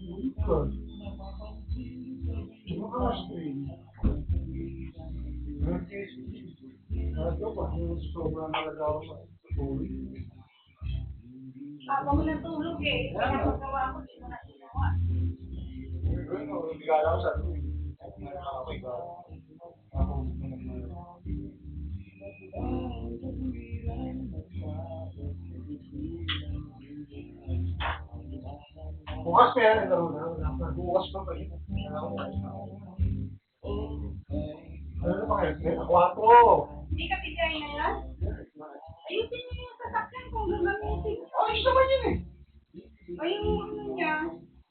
Good. Nakaka-screen. Ito pa, sobrang talaga ako sa tuloy. Ako mo natulog eh. Kaya magawa ko, di mo na ginawa. Bigala ko sa tuloy. Ako ikaw. Ako. Bukas kaya nagkaroon na. Bukas pa ba yun? Ano ba kayo? 4. Hindi ka bigay na yan? Ayusin niyo yung sasakyan kung gagamitin. Oh, isa ba yun eh? Ay, yung ano niya.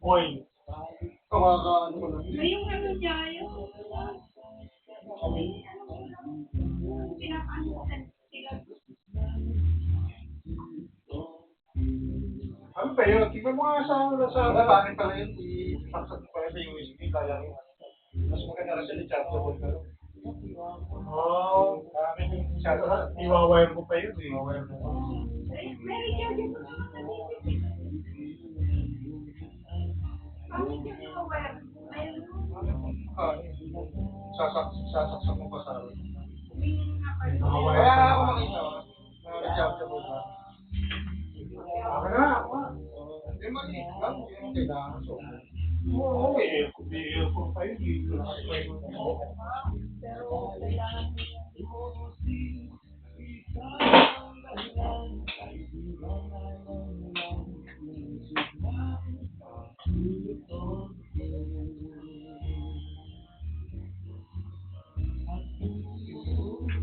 Oy. Ano ko lang. Ay, yung ano niya. Yung... Pinapano ko sila. Ano ba yun? Tingnan mo nga sa bakit pala yun. I-saksak pa sa USB. Kaya yun. Mas maganda rin siya ni chargeable ka. Oh, bakit yung chargeable? Iwawire mo pa yun. Iwawire mo pa. May rechargeable naman na dito. Bakit yung iwawire? Sasaksak mo pa sa akin. Kaya ako makita mo. Rechargeable ka. Ako na. Hindi maliit lang. Hindi mo kailangan. Oo, eh. Hindi earphone pa yun. Dito na kayo. pero kailangan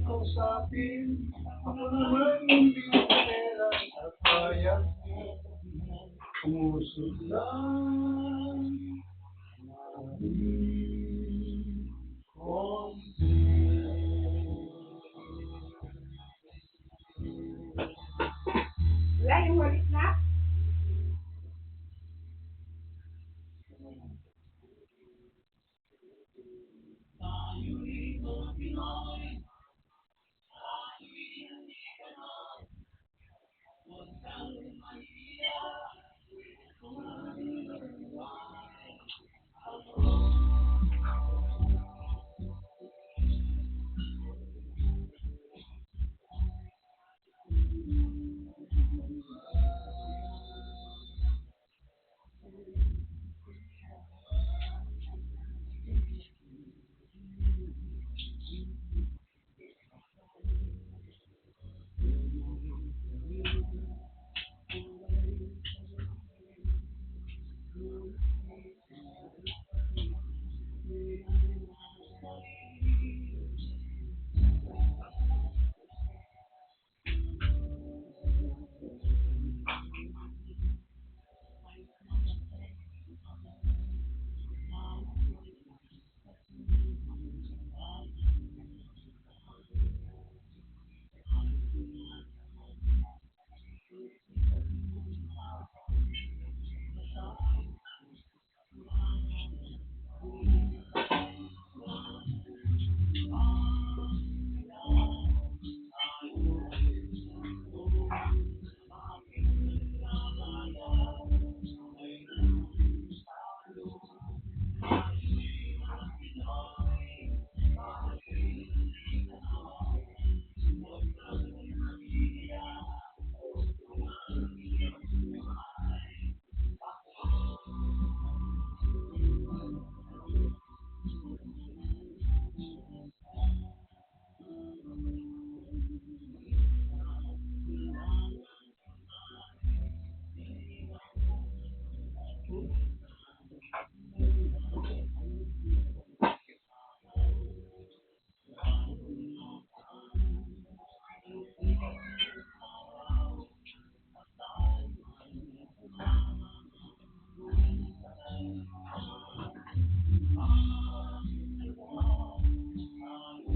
Kausapin, ako naman hindi pera at bayan. Puso lang, konti. wala yung walis na.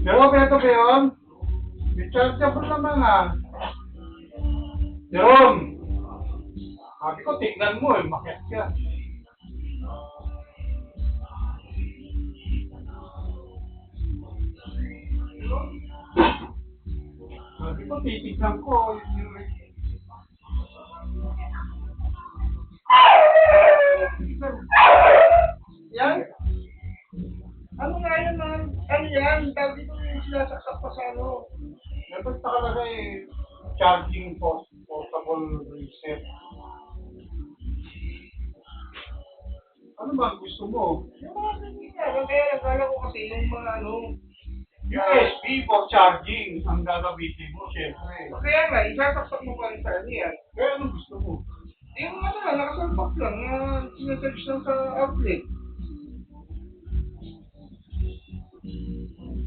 Pero ito ba yun? Rechargeable naman ah. Jerome! Sabi ko, tingnan mo eh, makit ka. Sabi ko, titignan ko. Tingnan. tawag dito yung sinasaksak pa sa ano. Dapat nakalagay charging portable reset. Ano ba gusto mo? Yung mga ganyan. Kaya akala ko kasi yung mga ano, USB for charging ang gagamitin mo, syempre. Kaya nga, isasaksak mo pa rin sa ano yan. Kaya anong gusto mo? Yung ano lang, nakasalpak lang, sinasearch lang sa outlet.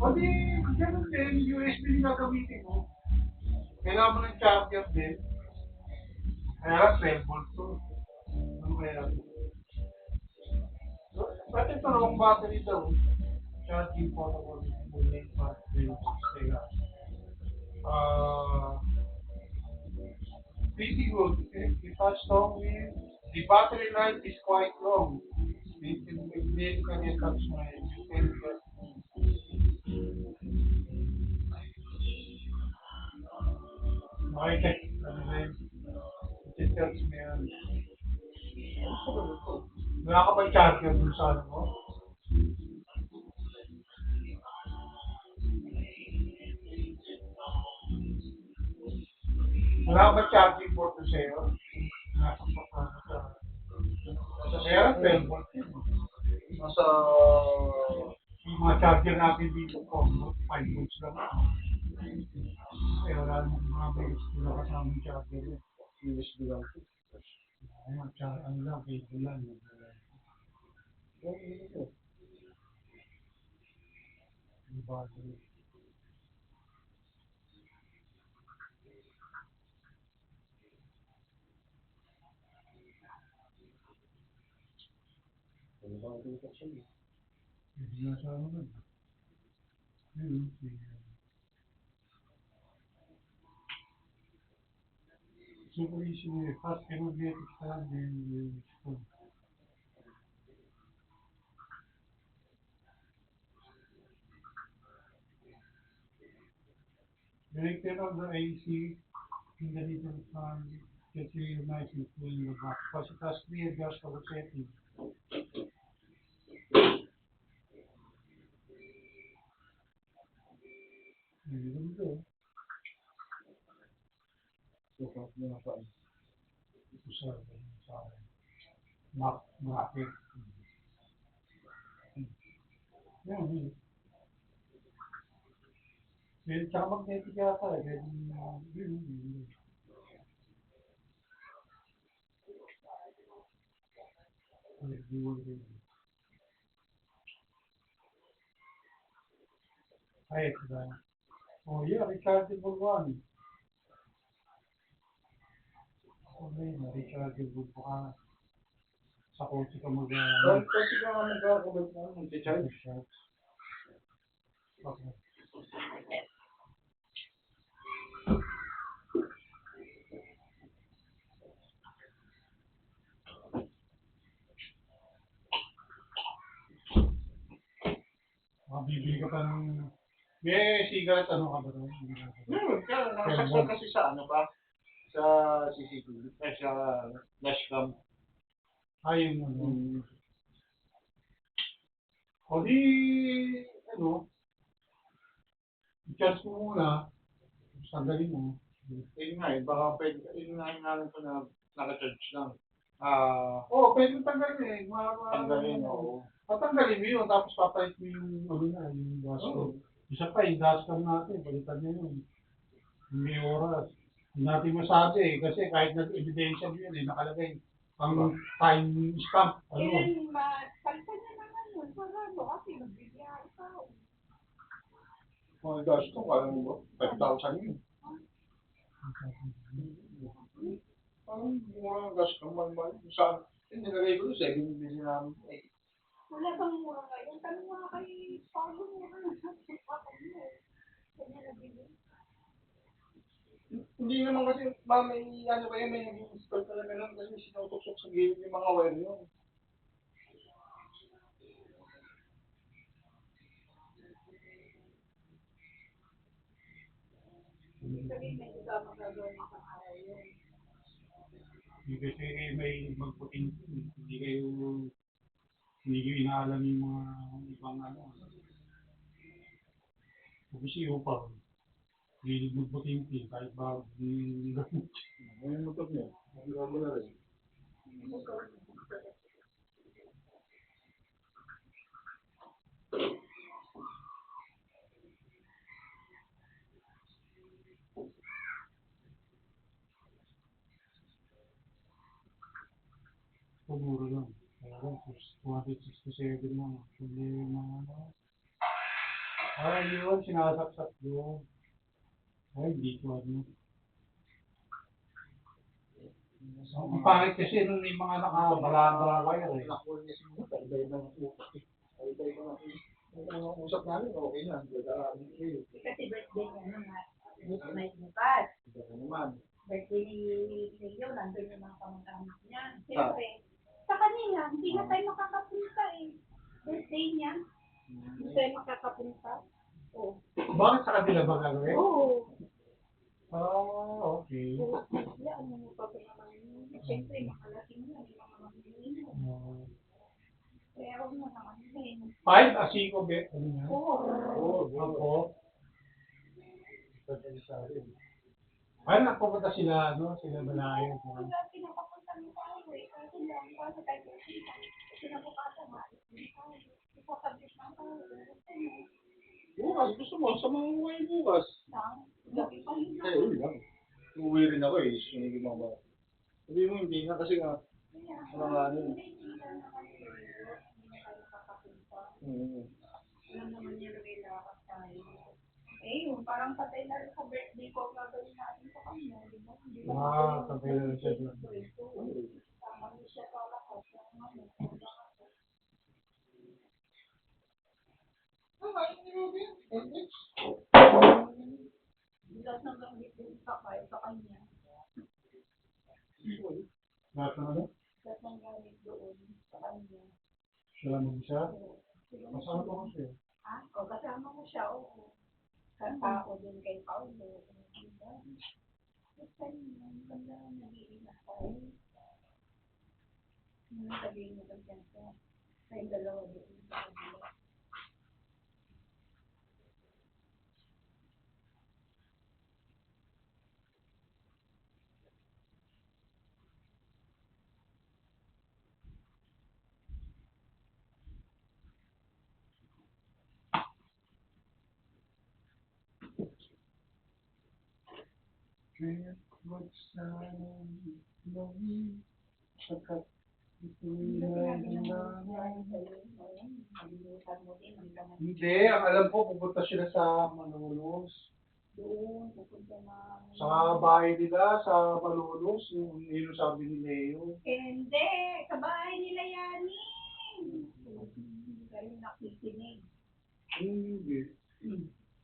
O di, ganun din, USB yung gagamitin mo. Kailangan mo ng charger din. Kaya 12 volts to. Ano kaya? Ba't ito namang battery daw? Charging portable movement battery. Kaya, pretty good. If touch strong with, the battery life is quite long. It can basically touch my okay. Ano na yun? It tells me yan. Wala ka ba charger dun sa ano mo? Wala ka ba charging port to sa'yo? Nasa kaya 12 volts yun. Nasa yung mga charger natin dito po, 5 volts lang. Kaya wala namang mga USB na kasamang charger yun. USB lang. Ano lang, cable lang. Yung battery. Hindi na sa ano. Super easy, fast energetic stand and Direct on the AC in the little fan gets really nice and cool in the back. Because it has 3 adjustable settings. Ganito. Ito sa Mac bracket. Yan. Yan, tsaka magnetic yata eh. Yun. Ay, ito ba? Oh, yeah, rechargeable one. Okay, rechargeable pa ka. Sa kotse ka kotse ka mag-comment na, mag-charge. Okay. Bibili ka pa ng... May cigarette ano ka ba doon? Nakasaksak kasi sa ano pa? Sa CCTV. Sa dashcam. Yung ano. O di, ano, i-charge mo muna. Sandali mo. Yun nga baka pwede, yun nga yung nalang ko na naka-charge lang. Pwede tanggalin eh. Tanggalin, oo. Patanggalin mo yun, tapos papalit mo yung, ano na, yung dashcam. Isa pa, yung dashcam natin, palitan nyo yun. Hindi oras. Hindi natin masabi eh, kasi kahit nag-evidential yun eh, nakalagay ang time stamp. Ano? Palitan niya naman yun. Para kasi magbigyan ka. Mga dashcam, parang 5,000 yun. Parang mga dashcam, saan? Nilagay ko doon, 7 bilhin namin. Wala bang mura ngayon? Tanong nga kay Paolo mura na sa kanya nabili. Hindi naman kasi, may ano kayo, may nag-install ka na lang kasi sinutusok sa gilid yung mga wire yun. Sabihin may kasama gagawin sa araw yun. Hindi kasi may magputing, hindi kayo inaalam yung mga ibang ano. Bumisiyo pa. Hilig magputing-ting kahit bago di gamit. May motor niya. Magkakaroon mo na rin. Pumuro lang. Kaya 267 lang. Hindi na ano. Yun, sinasaksak doon. Ay, di ko ano. Ang pangit kasi nung may mga nakabalabala wire eh. Nakuha niya si Muta. Iba na ng utak. Iba na ng utak. Ang usap namin, okay na. Kasi birthday niya naman. May bukas. Iba na naman. Birthday ni Leo, nandun yung mga kamag-anak niya. Siyempre, sa kanila, hindi na tayo makakapunta eh. Birthday niya, hindi tayo makakapunta. Oo. Bakit sa kabila ba gagawin? Oo. Okay. Yan, ano mo pa ba naman yun? Siyempre, makalaking na, may mga mamili. Kaya huwag mo naman din. 5 asiko be. Ano nga? Oo. Ako. Ay, nagpupunta sila, ano, sila malayo. Wala, pinapapunta mo tayo eh. Kasi lang, kasi tayo kita. Pinapapunta nga. Ipasabit na tayo. Bukas, gusto mo, sa mga uwi bukas. Gabi pa yun. Uwi lang. Uwi rin ako eh. Sinigil mo ba? Sabi mo, hindi na kasi nga. Mga ano. Alam naman niya na may lakas tayo. Eh, yun, parang patay na rin sa birthday ko. Gagawin natin sa kanya, di ba? Patay na rin siya doon. Tama niya siya sa lakas. Bilas ng gamit din sa kanya. Lahat na ano? Bilas ng gamit doon sa kanya. Sila mo siya? Masama ko kasi. O, kasama mo siya, o. Ako din kay Paulo. Basta yun, ang ganda na nag-iinak tayo. Sabihin mo kang siyempre. Kayong dalawa doon. Kaya magsanang gawin sakat ito'y nagandang. Hindi, ang alam ko, pupunta sila sa Malolos. Doon, pupunta na. Sa bahay nila, sa Malolos, yung sabi ni Leo. Hindi, sa bahay nila Yani. Hindi kayo nakikinig. Hindi.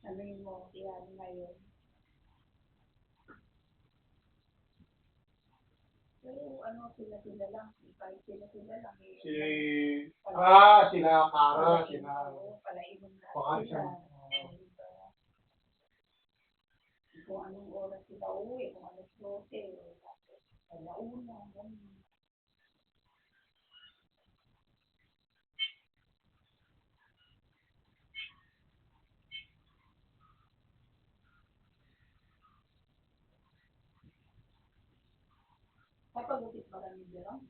Sabihin mo, Yani ngayon. So, ano, sila lang. Kahit sila lang. Sila Kara, sila. Palaibon na Baka sila. siya. Kung anong oras sila uwi, kung alas 12, tapos alauna, ganun. Kapag-upit ba kami dyan?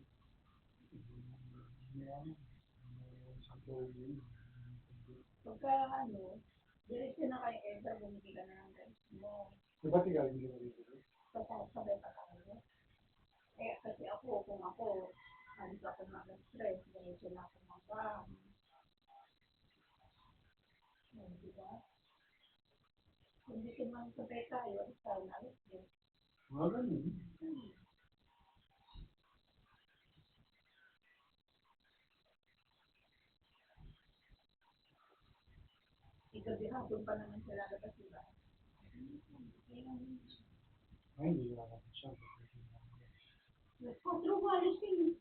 Pagka ano, diretso na kay Eva, bumili ka na ng guys mo. Diba tigal hindi mo dito? Sabay pa tayo. Eh, kasi ako, kung ako, alis ako na ng stress, diretso na ako mag-bang. Diba? Hindi ko man sabay tayo, alis tayo na alis din. Ganun. Ikabi hapon pa naman sila labas, diba? Ay, hindi wala siya. Nagpatro ko, alis din.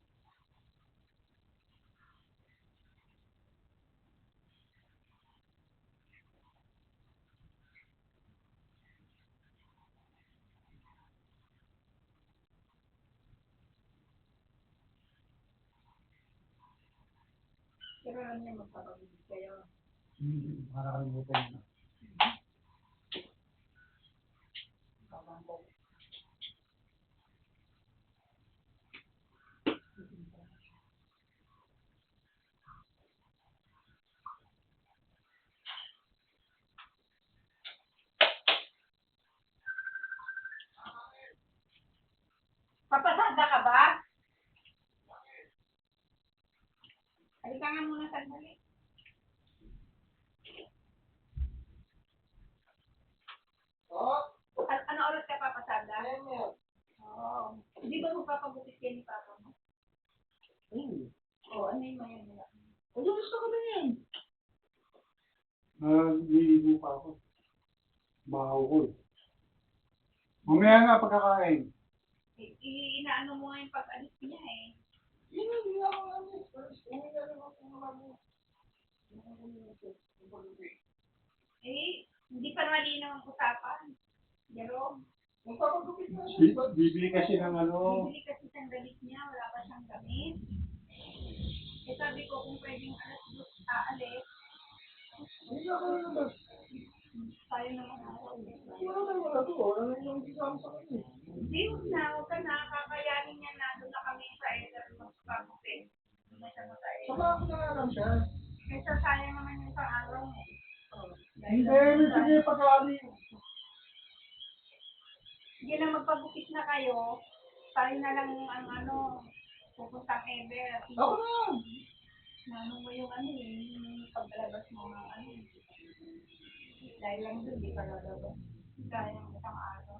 Kailangan niya magpapagod kayo. Hindi, nakakalimutan na. Halika nga muna sandali. Oh, Ano oras ka papasada? ayan mo. Oo. Hindi ba magpapagupit kayo ni Papa mo? Oo, ano yung mayan nila? Gusto ko din yan. Naliligo pa ako. Bahaw ko eh. Mamaya nga pagkakain. Inaano mo nga yung pag-alis niya eh. Yun, hindi ako alis. Hindi na rin ako kumalago. Hindi pa malinaw ang usapan. Jerome, Magpapagupit na siya. Bibili kasi ng ano. bibili kasi siyang damit niya, wala pa siyang damit. Eh sabi ko kung pwedeng alas 2 aalis, Hindi ako nalabas. tayo naman araw. Wala na wala to. Wala na yung gisama sa kanya. Hindi, huwag ka na, kakayanin niya na doon na kami sa Eder magpapagupit. Hindi na siya sa Eder. Saka ako na nga lang siya. Kaysa sayang naman yung isang araw mo. Hindi, sige pagkali. Hindi na magpagupit na kayo, tayo na lang ang pupuntang Eder. Ako na. Ano mo yung yung paglalabas mo ng dahil lang doon, di pa lalabas. Sayang isang araw.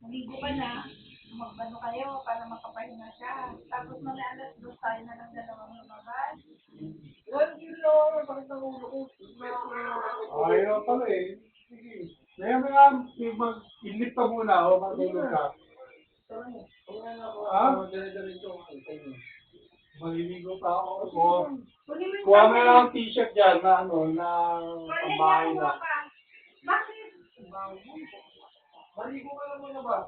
Maligo ka na, magbano kayo para makapahinga siya. Tapos mga alas 2 tayo na lang dalawang lumabas. Yan, hindi ako sakit ng ulo ko. Ayaw pala eh. Sige. Kaya nga, mag-ilip ka muna o matulog ka. Ah? Dire-diretso ako. Maliligo pa ako. Kunin mo yung Kuha mo na lang ang t-shirt dyan na ano, na Cornel, pambahay yan, na. kuha ka. Bakit? Maligo ka na muna ba?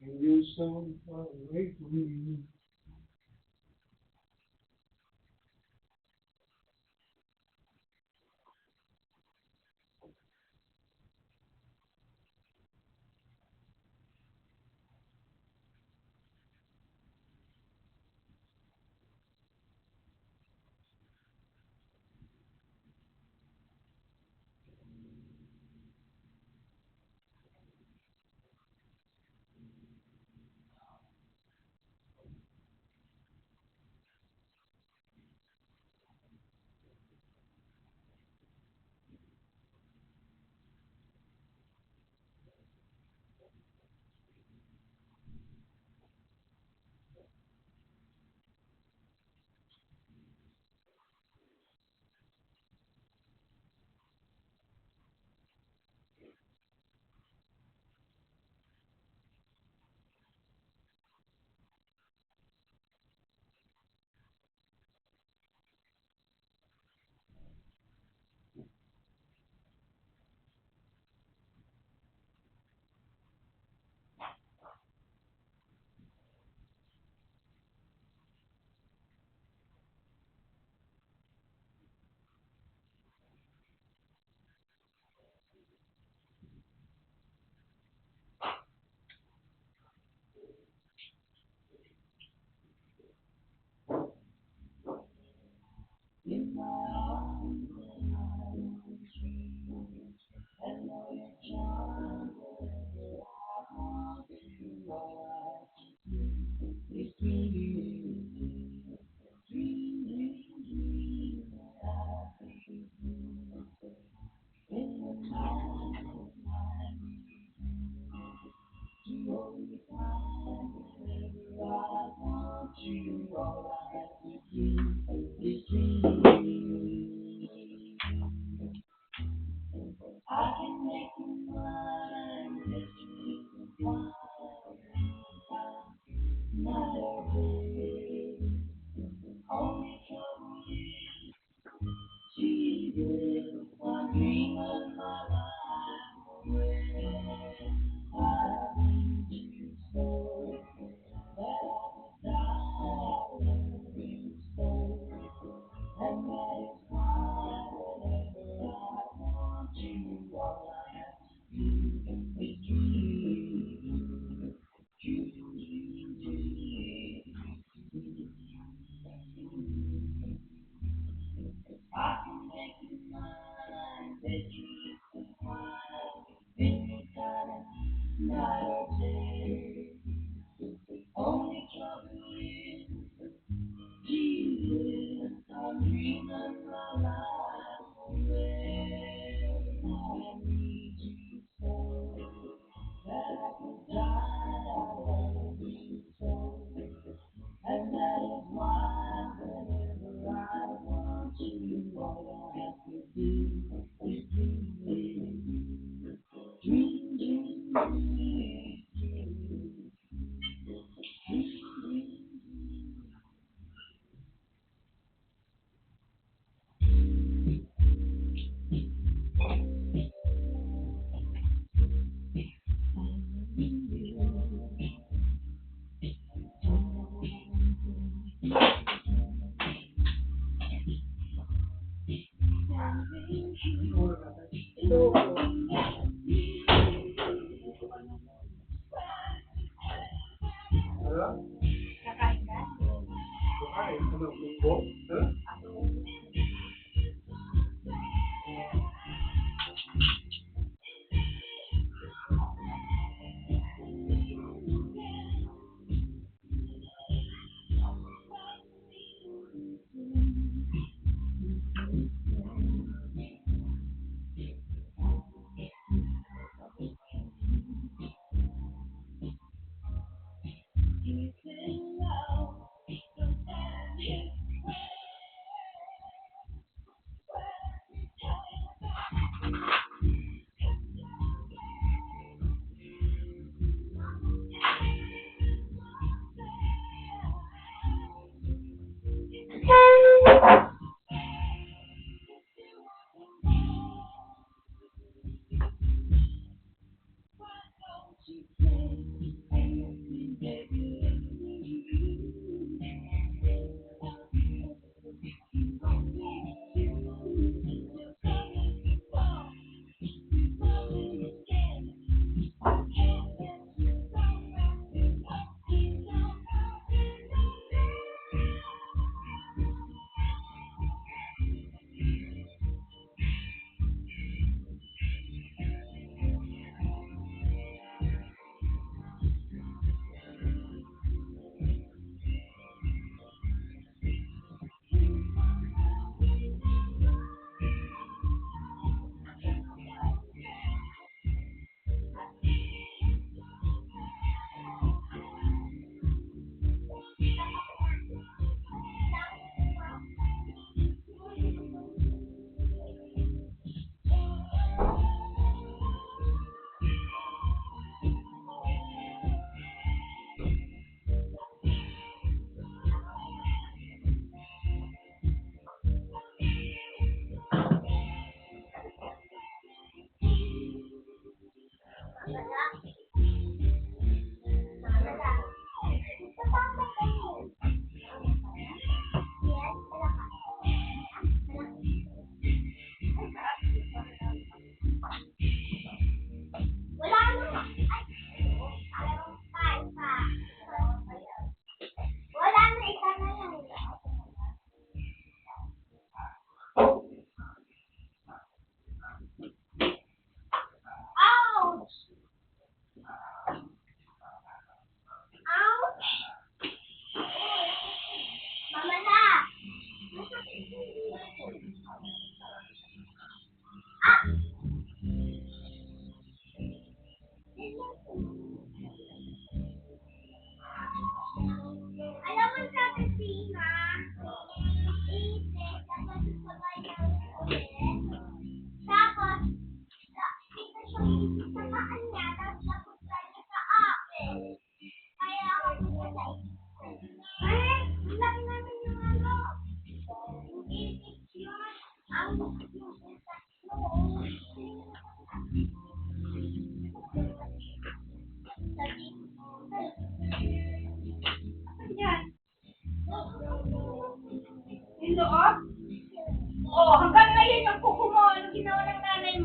And you're so far away from me. Ano? Kakain ka? Ay, ano, linggo? Ano?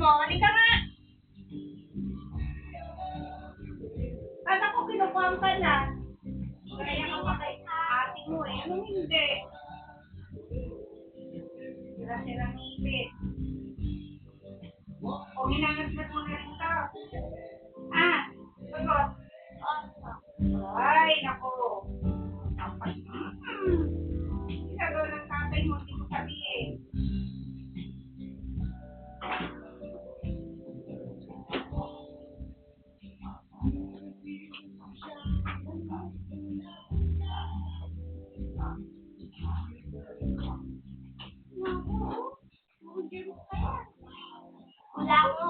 mo. Halika nga. Kala ko kinukuha ka na. Kaya ka pa kay ate mo eh. Anong hindi? Sira-sira ngipit. O minangasgat mo na rin to. Ah, sagot. Ay, naku. Kapag. Ginagawa ng tatay mo, hindi ko sabihin. Wala ko.